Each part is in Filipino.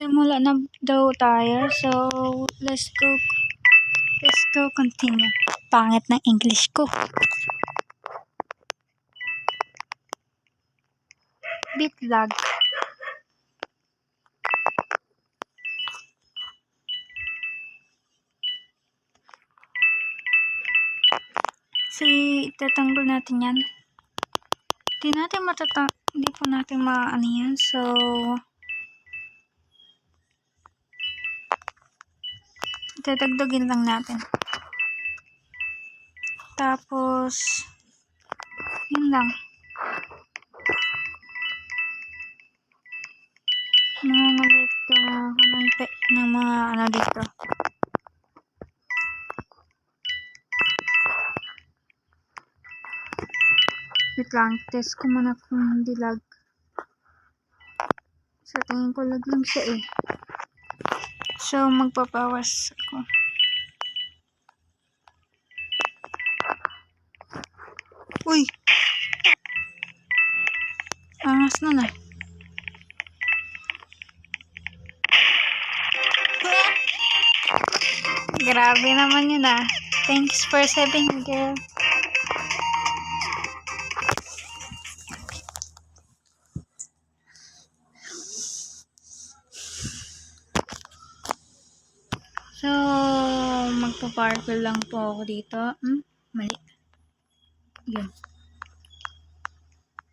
Simula na daw tayo, so let's go continue. Pangit ng English ko. Bitlag. Itatanggal natin yan. Hindi po natin maano yan. So, dadagdagin lang natin. Tapos, yun lang. Nangangalit ako ng mga ano dito. Wait lang, test ko muna kung hindi lag. Sa tingin ko lag lang siya eh. So, magpapawas ako. Uy! Angas na na. Grabe naman yun ah. Thanks for saving, girl. So, magpa-parkour lang po ako dito. Mali. Yun.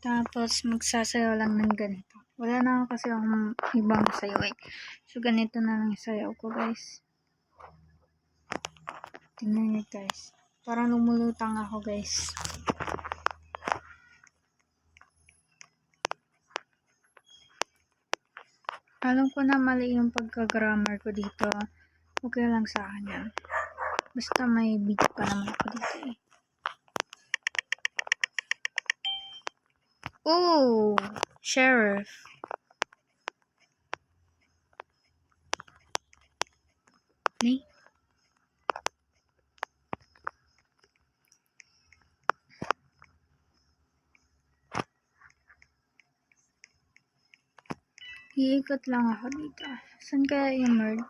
Tapos, magsasayaw lang ng ganito. Wala na ako kasi akong ibang sayaw eh. So, ganito na lang sayaw ko, guys. Tingnan nyo, guys. Parang lumulutang ako, guys. Alam ko na mali yung pagka-grammar ko dito. Okay lang sa akin yan. Basta may video pa naman ako dito eh. Oh! Sheriff. Ni? Iikot lang ako dito. Saan kaya yung merd?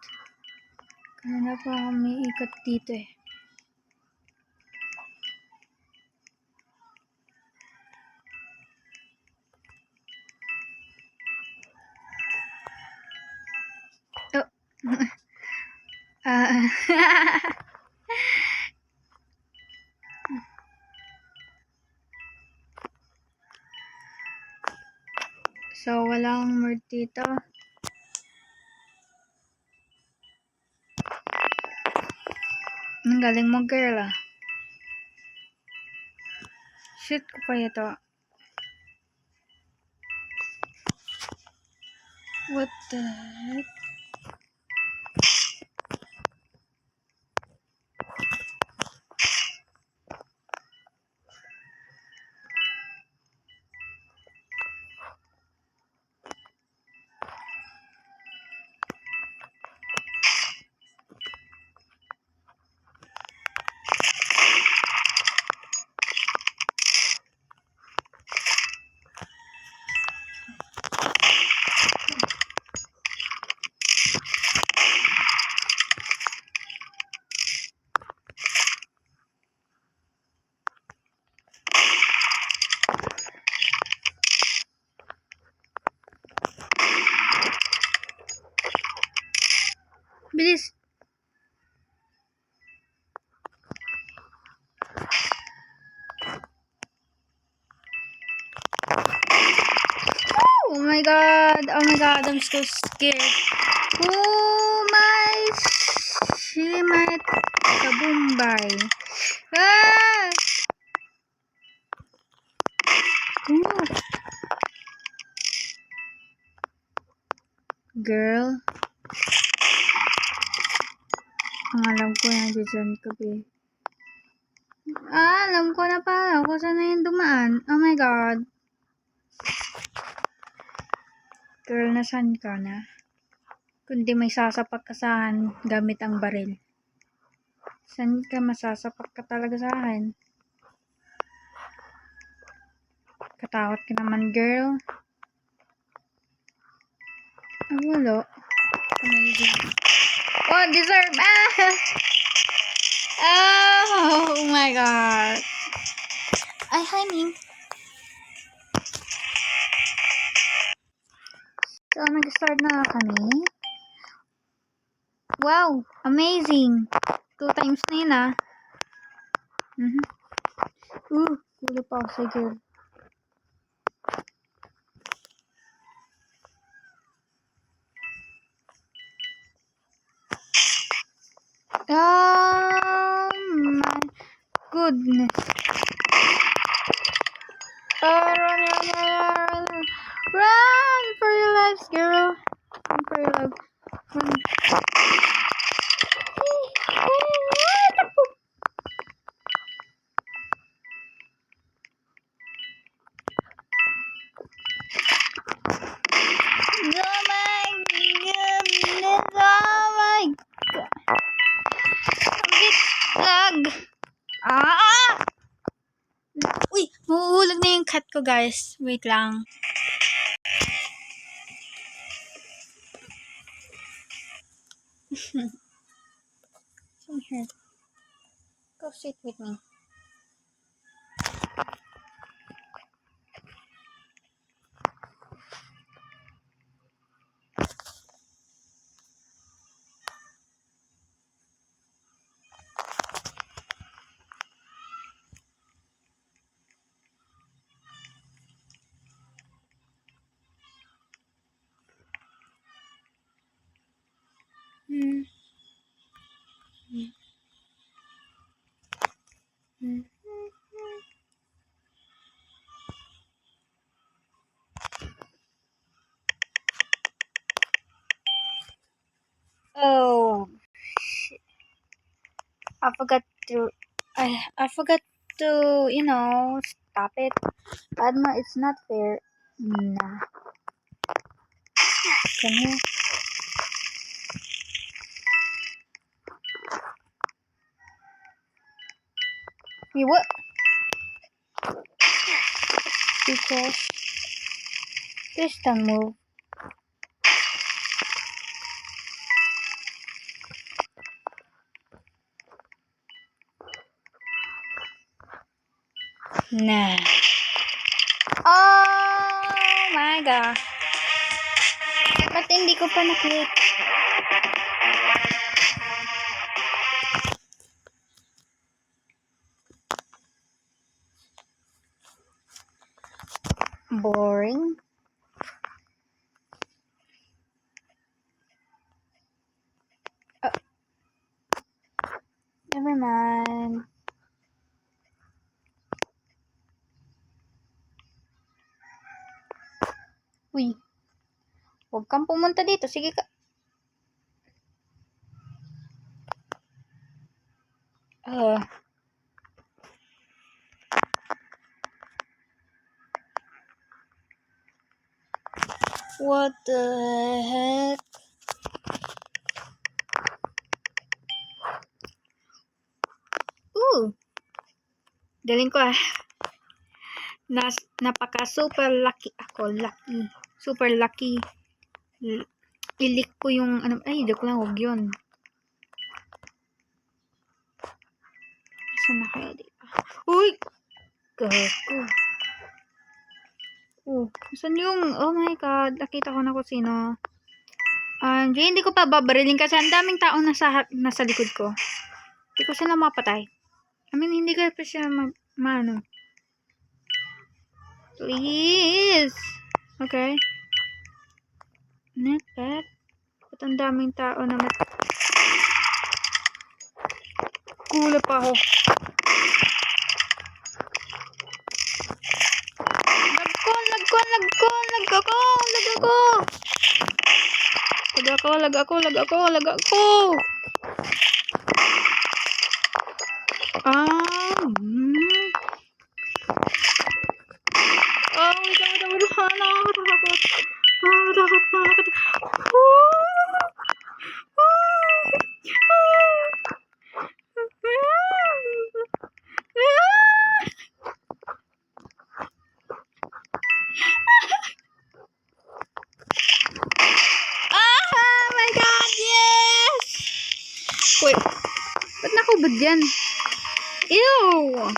Kanina pa ako may ikot dito eh. Oh. So, walang merd dito. Ang galing mo, girl ah. Shoot ko pa ito. What the heck? Bilis! Oh my god! Oh my god, I'm so scared. Oh my shimat kabumbay. Ah! Ooh. Girl. Ang alam ko na dyan kabi. Alam ko na pala kung saan na yung dumaan. Oh my god. Girl, nasan ka na? Kundi may sasapak ka sa akin gamit ang baril. Saan ka masasapak ka talaga sa akin? Katakot ka naman, girl. Wala. Amazing. Oh, deserve. Oh my god. Ay, hi, Ming. So, nag-start na kami. Wow, amazing. 2 times na yun, ah. Kulo pa ako sa girl. Oh my goodness. Run for your lives, girl. Run for your life. Run. Oh my goodness. Oh my god. Lag. Uy, mahuhulog na yung cat ko, guys. Wait lang. Come here. Go sit with me. Oh, I forgot to, stop it. Padma, it's not fair. Nah. Come here. You what? Because please don't move. Nah. Oh my god. Ba't hindi ko pa na-click? Boring. Never mind. Uy. Huwag kang pumunta dito. Sige ka. What the heck? Galing ko, ah. Napaka super lucky ako. Lucky. Super lucky. Ilik ko yung ay, joke lang, huwag yun. Saan na kaya dito? Uy! Gago. Saan yung, oh my god, nakita ko na kung sino. Hindi ko pa babarilin kasi ang daming taong nasa likod ko. Hindi ko sila mapatay. I mean, hindi ko pa siya maano. Please! Okay. Not bad. Ba't ang daming tao na Kula pa ako. Lag ako. My yan. Ew!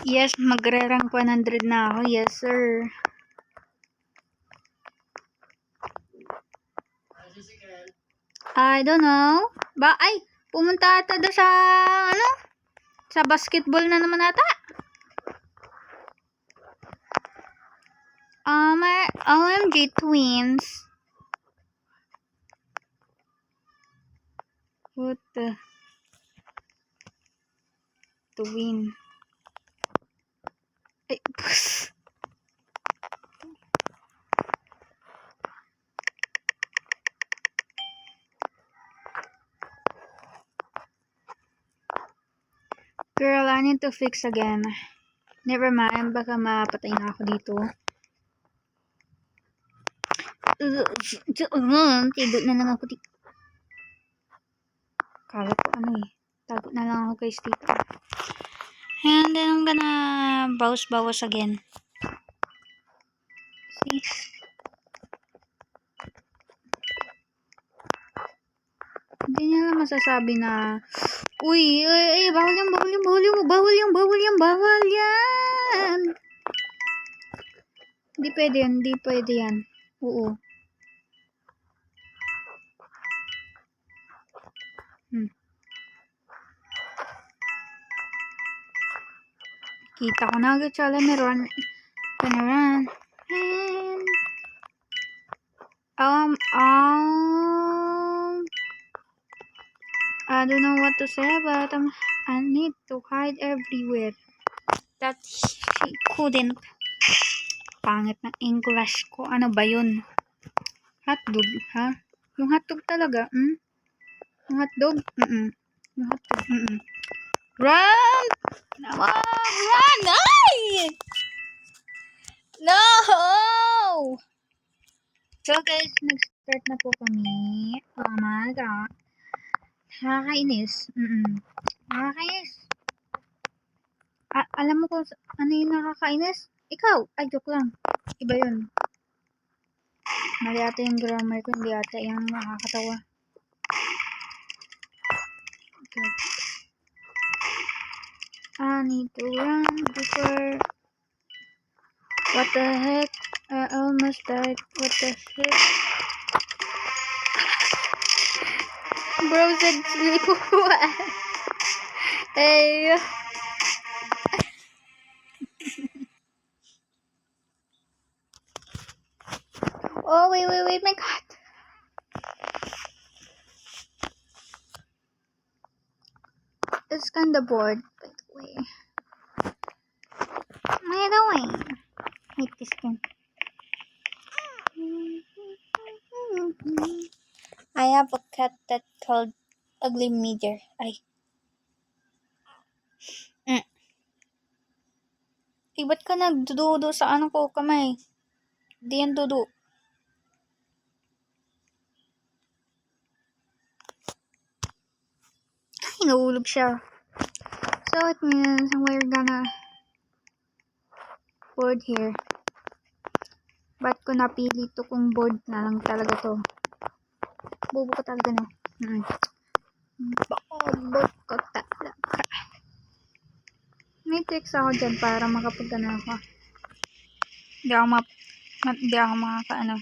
Yes, magre-rank 100 na ako. Yes, sir. I don't know. Pumunta ata doon sa, sa basketball na naman ata. OMG twins. What the? To win. Ay, pus. Girl, I need to fix again. Never mind, baka mapatay na ako dito. Tigo na lang ako dito. Kala ko tago na lang ako guys dito. And then I'm gonna bawas again. See? Hindi niya lang masasabi na, uy, bawal yan. Hindi pwede yan. Oo. Kita ko na agad siya, meron. Panaran. I don't know what to say, but I need to hide everywhere. That she couldn't. Pangit ng English ko. Ano ba yun? Hotdog, ha? Yung hotdog talaga, Yung hotdog? Yung hotdog, Run! Run! Ay! No! So guys, nag-start na po kami. Oh my God. Nakakainis. Nakakainis. Alam mo kung ano yung nakakainis? Ikaw! Ay, joke lang. Iba yun. Mali ata yung grammar ko. Hindi ata yung nakakatawa. Okay. I need to run before... What the heck? I almost died. What the heck? Bro said sleep. Hey. Oh, wait, my God. It's kinda bored, by the way. Hate this game. I have a cat that called Ugly Meter. Ba't ka nagdududo sa ko kamay? Di yan dudu. Ay, nahulog siya. So it means we're gonna board here. Ba't ko napili to kung board na lang talaga to? Bobo ko talaga na. Bobo ko talaga. May tricks ako dyan para makapagana ako. Hindi ako makakaano.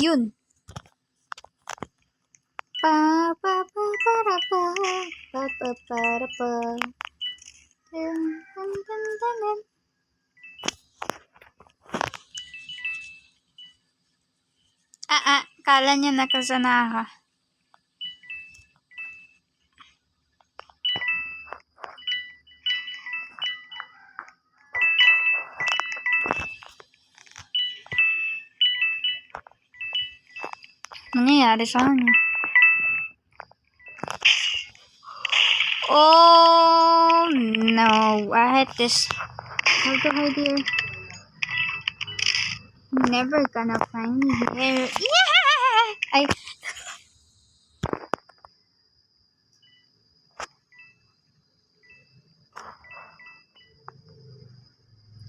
Yun. Kala niya nakasana ka. Nangyayari sa kanya? Oh no, I hate this. How to hide here? Never gonna find me here. Yeah! Ay,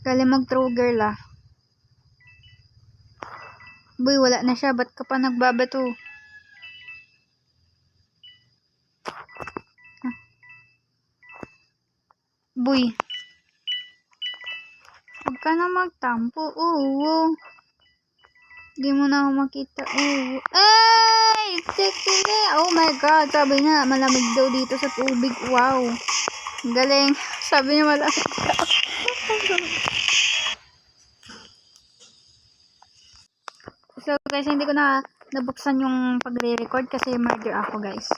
galing mag-throw girl ah. Boy, wala na siya. Ba't ka pa nagbabato? Ah. Boy. Huwag ka na magtampo. Oo. Di mo na ako makita. Oo. Ay! Tekile! Oh my God. Sabi niya, malamig daw dito sa tubig. Wow. Galing. Sabi niya malamig daw. So guys, hindi ko na nabuksan yung pagre-record kasi murder ako guys.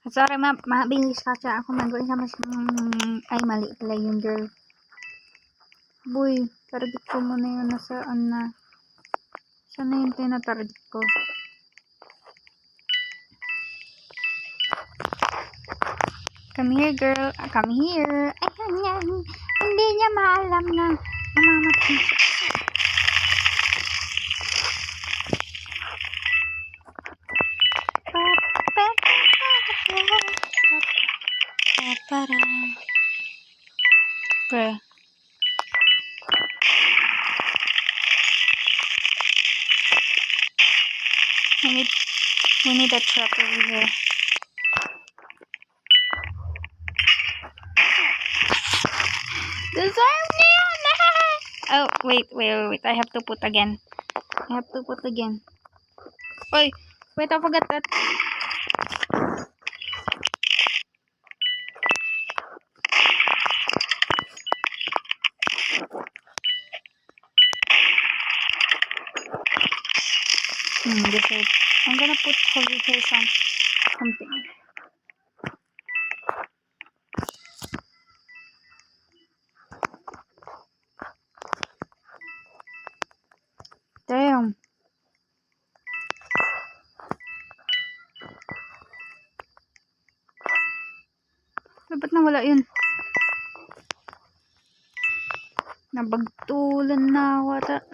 Sorry, mabilis kasi ako mag-uwi sa ay, mali pala yung girl. Boy, target ko muna yun. Nasaan na? Saan na yung tinatarget ko? Come here, girl. Come here. Ay, ganyan. Hindi niya maalam na namamatay siya. Okay. We need a trap over here. Disarm niya! Oh, wait. I have to put again. Oy, wait, I forgot that. This is, I'm gonna put over here something. Damn. Ba't nawala yun? Nabagtulan na wata.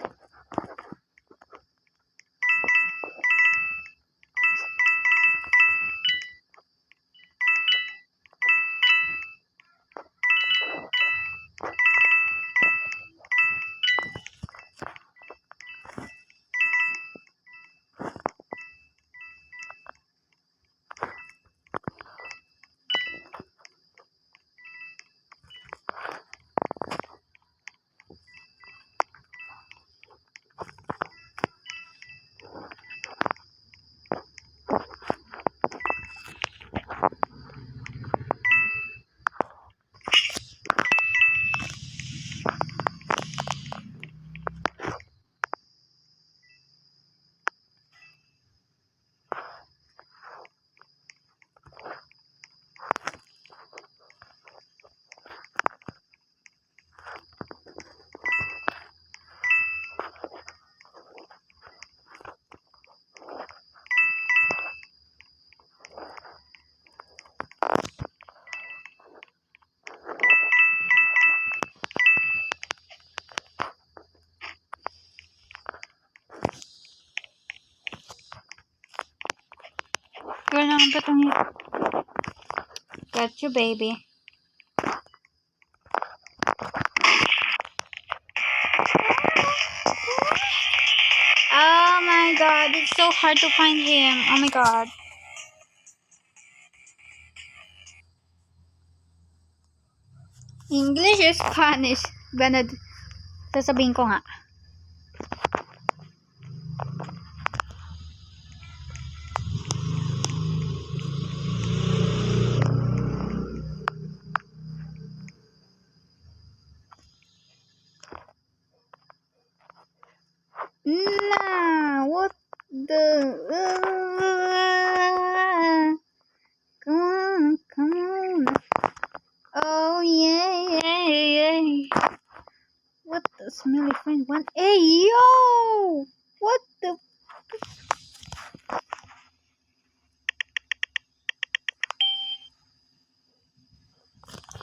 Girl, nakangkat ang hit. Got you, baby. Oh my God, it's so hard to find him. Oh my God. English or Spanish? Ganun. Sasabihin ko nga. Nah, what the... Come on. Oh, yeah. What the smelly friend one? Hey, yo! What the...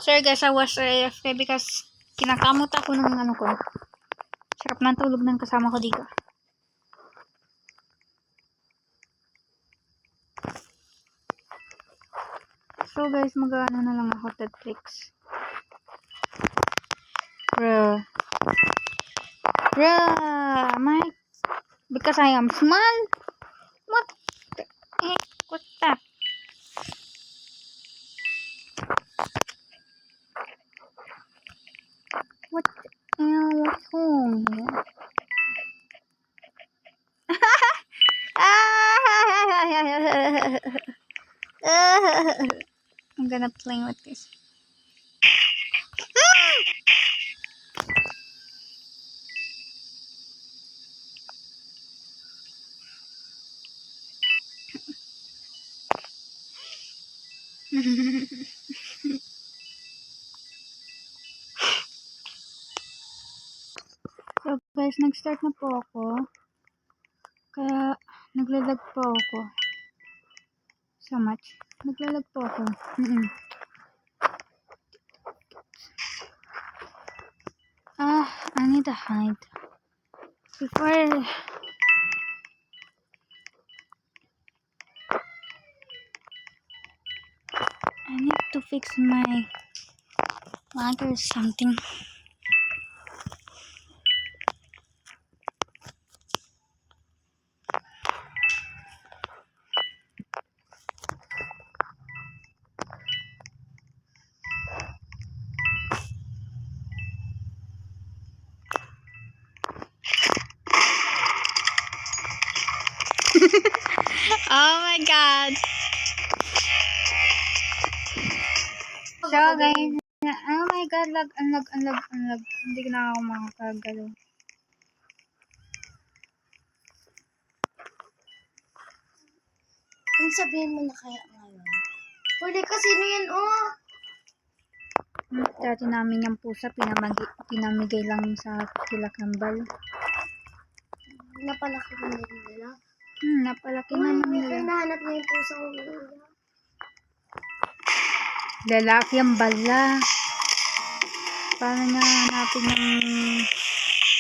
Sorry guys, I was AFK because kinakamot ako ng ano ko. Sarap ng tulog ng kasama ko dito. So guys, mag-ano na lang ako Netflix. Bruh. Because I am small. What the heck? What's that? What's wrong here? I'm gonna play with this. So guys, nag-start na po ako. Kaya naglalag po ako. So much. Naglalag po ako. I need to hide. Before... I need to fix my lag or something. Oh my god. So guys, oh my god, lag. Hindi na ako makakagalaw. Kung sabihin mo na kaya ngayon. Pwede kasi sino yan, oh? Dati namin yung pusa, pinamigay lang sa kilakambal. Napalaki mo nila. Napalaki naman nila. Nahanap niya yung pusa ko. Lalaki ang bala. Paano niya hanapin ng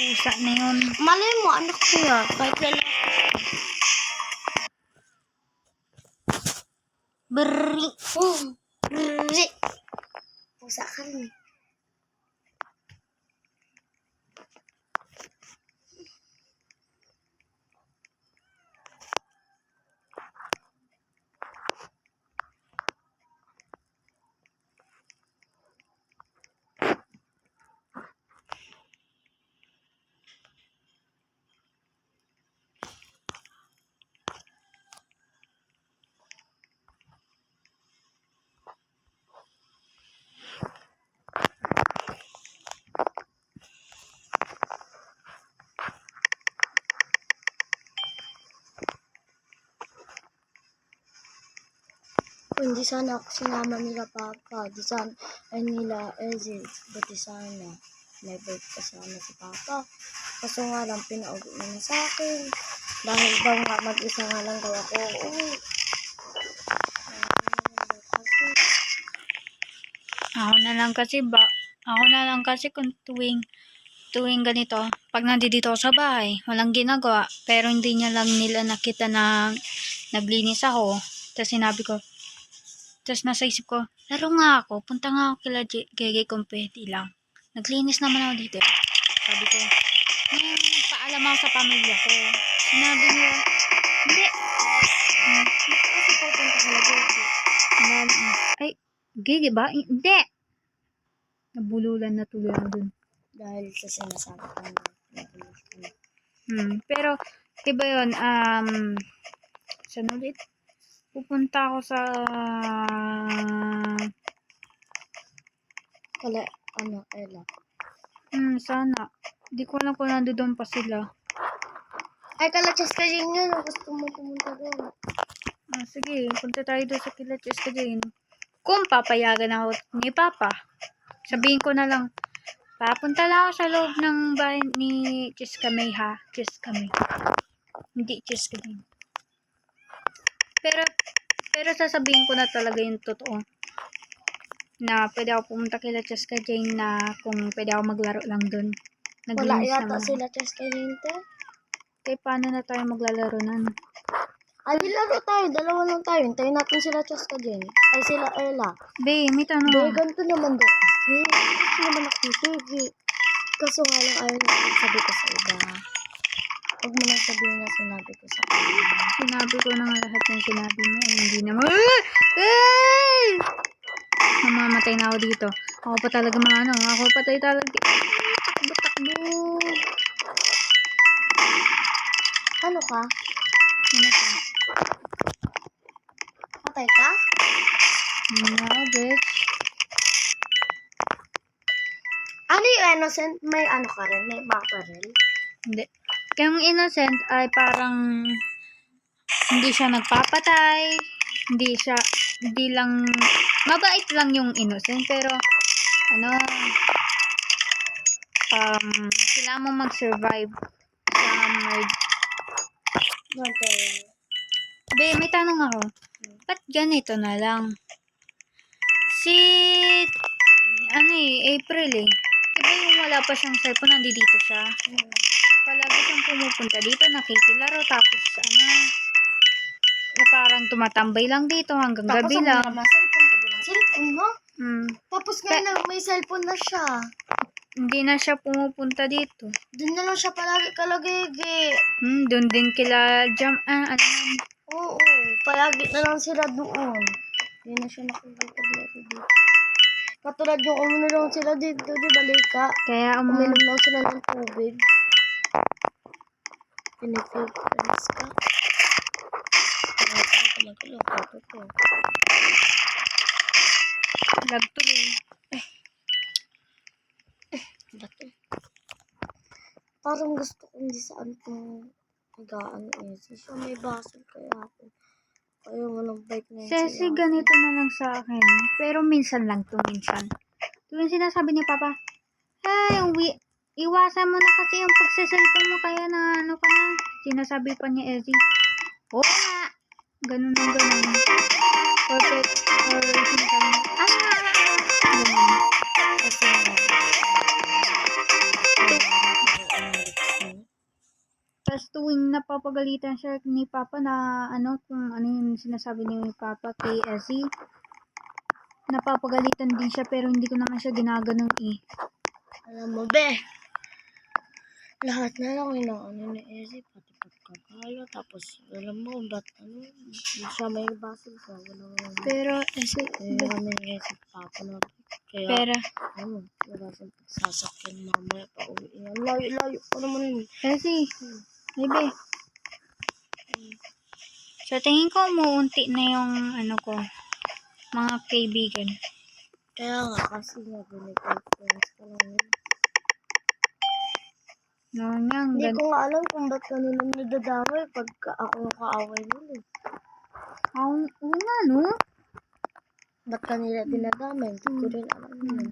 pusa na yun? Malay mo, anak ko yan. Kahit lalaki. Brrrr. Brrrr. Pusa ka rin. Kung hindi sana ako sinama nila Papa, di sana, nila Elsie, buti sana, may bait pa sana si Papa. Kaso nga lang, pinauwi na sa akin. Dahil ba nga mag-isa nga lang daw ako, Ako na lang kasi kung tuwing ganito, pag nandito ako sa bahay, walang ginagawa, pero hindi niya lang nila nakita na naglinis ako. Tapos nasa isip ko, laro nga ako, punta nga ako kila Gege kung pwede lang. Naglinis naman ako dito. Sabi ko, nagpaalam ako sa pamilya ko. Sinabi niya, hindi. kasi pupunta ka na Gege. Ay, Gege ba? Hindi. Nabululan na tuloy ako dun. Dahil sa sinasabi ko na Pero, diba yun, saan ulit? Pupunta ako sa... Ella. Sana. Di ko alam kung nandoon pa sila. Ay, kalachas ka din yun. Gusto mo pumunta doon. Sige, punta tayo doon sa kila Cheska Jane. Kung papayagan ako ni Papa, sabihin ko na lang, papunta lang ako sa loob ng bahay ni Cheska May ha. Cheska May. Hindi Cheska Jane. Pero sasabihin ko na talaga yung totoo. Na pwede ako pumunta kila Cheska Jane na kung pwede ako maglaro lang doon. Wala yata sila Cheska Jane te. Paano na tayo maglalaro nun? Ay, laro tayo. Dalawa lang tayo. Hintayin natin sila Cheska din. Ay, sila Ella. Be, may tanong Be, ako. ganito naman daw kasi. Gusto naman nakikinig. Kaso nga lang ayaw niya sabi ko sa iba. Huwag mo nang sabihin na sinabi ko sa kanya. Sinabi ko na nga lahat ng sinabi mo. Ay, hindi naman. Ay! Mamamatay na ako dito. Ako pa talaga maano. Ako pa talaga. Takbo. Ano ka? Ano ka? Patay ka? No, bitch. Ano yung innocent? May ano ka rin? May barrel? Hindi. Yung innocent ay parang hindi siya nagpapatay. Hindi lang, mabait lang yung innocent. Pero, kailangan mo mag-survive sa murder. Murder. Be, may tanong ako. Ba't ganito na lang? Si, April eh. Diba yung wala pa siyang cellphone, nandito siya. Palagi siyang pumupunta dito, nakikilaro, tapos na parang tumatambay lang dito hanggang Tapos gabi ang lang. naman cellphone ka lang. Cellphone mo? Tapos nga na may cellphone na siya. Hindi na siya pumupunta dito. Doon na lang siya palagi kalagigi. Doon din kila Oo, palagi na lang sila doon. Hindi na siya nakikipag-laro dito. Katulad yung umano lang sila dito, di balika. Kaya Uminom lang sila ng tubig. Pinipilipilis ka. Nagtuloy. Bato. Parang gusto ko hindi saan kong higaan eh. Siya may baso kaya ako. Ayaw mo ng bike na yun. Ceci, ganito na lang sa akin. Pero minsan lang to, minsan. Tuwing sinasabi ni Papa, hey, iwasan mo na kasi yung pagsasalita mo kaya na ano ka na. Sinasabi pa niya Ezzy. Oo nga. Ganun ang ganun. Perfect. Or sinasabi niya, ganun. Kasi Tapos tuwing napapagalitan siya ni Papa na kung ano yung sinasabi ni Papa kay Ezzy, napapagalitan din siya pero hindi ko naman siya ginaganon eh. alam mo be, lahat na lang inaano ni Ezzy, pati pagkakalo, tapos alam mo, ba't siya may baso siya, wala naman. Pero Ezzy, Kami ni Ezzy Papa na, kaya, pero wala siyang pagsasakyan mamaya pa uwi. Layo pa naman yun. Ezzy, baby. So tingin ko umuunti na yung mga kaibigan. Kaya nga, kasi nga, friends ka lang yun. Hindi ko nga alam kung ba't kanina nadadamay pagka ako kaaway mo eh. Oo nga, no? Ba't kanila dinadamay? Hindi ko rin alam yun.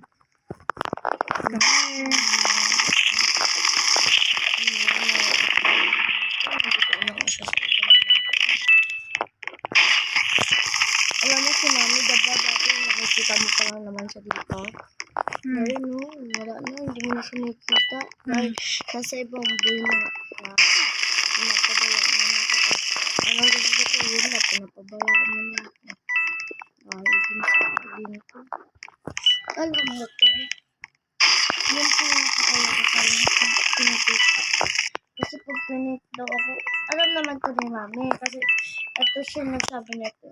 Alam mo si Mami, dati nakikita mo pa lang naman siya dito. Ngayon no, wala na, hindi mo na siya nakikita. Dahil nasa ibang boy na pinapabayaan na ako. Anong gusto ko yun na pinapabayaan na ako. Dahil din sa akin ko. Alam mo to. Yun po yung nakakaya ko sa lahat na pinakita. Kasi pag pinik daw ako, alam naman ko ni Mami. Kasi ito siya nagsabi nito.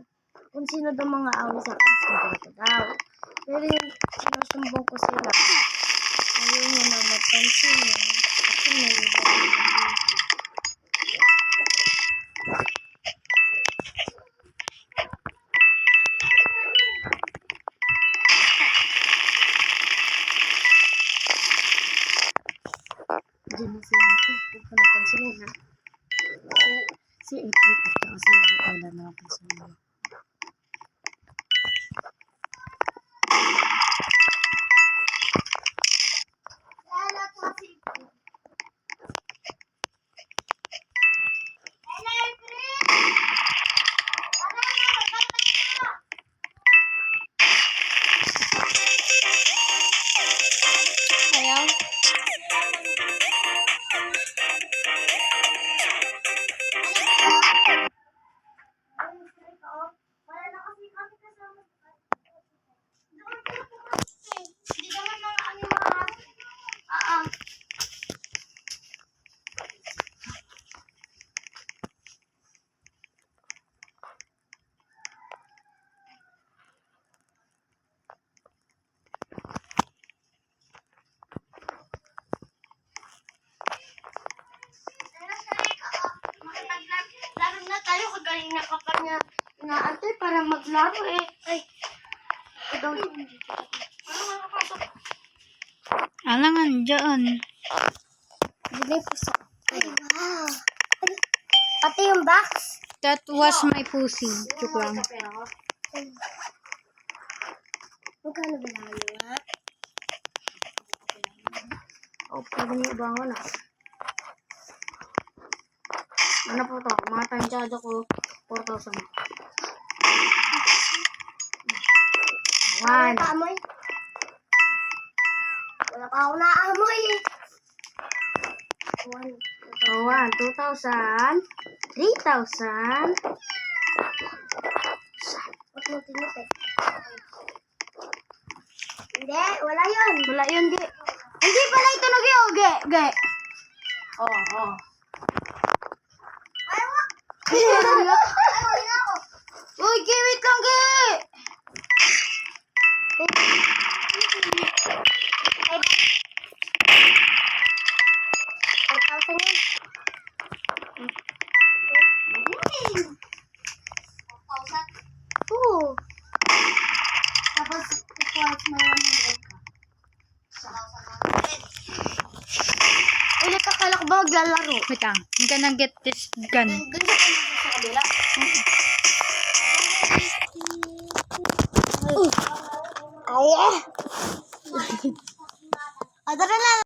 Kung sino daw mga away sa akin, sumbong ko daw. Pero yung sinusumbong ko sila, ayaw niya na mapansin yun. Kasi may iba. Diyan na sila natin. Huwag ka napansinin ha. Si April at saka si Ella na napansinin mo. Ayaw? niya inaantay para maglaro eh. Ay. Ikaw din. Alangan dyan. Bigay po sa... Ay, wow. Pati yung box. That was my pussy. Joke lang. Magkano ba lang nga? O, pwede niyo ibangon na. Ano po to? Mga tansyado ko, 4,000. Wala pa amoy. Wala pa ako naamoy eh. 2,000. 3,000. Ba't mo tinipid? Hindi, wala yun. Wala yun, Ge. Hindi pala ito na, Ge. Ge. Oo. Ayaw ako. Uy, Ge, wait lang, Ge. Oo. Tapos, ito may 100 ka. Ulit akala ko ba maglalaro? Wait lang. I'm gonna get this gun. Doon sa kabila. Ay! Tara na,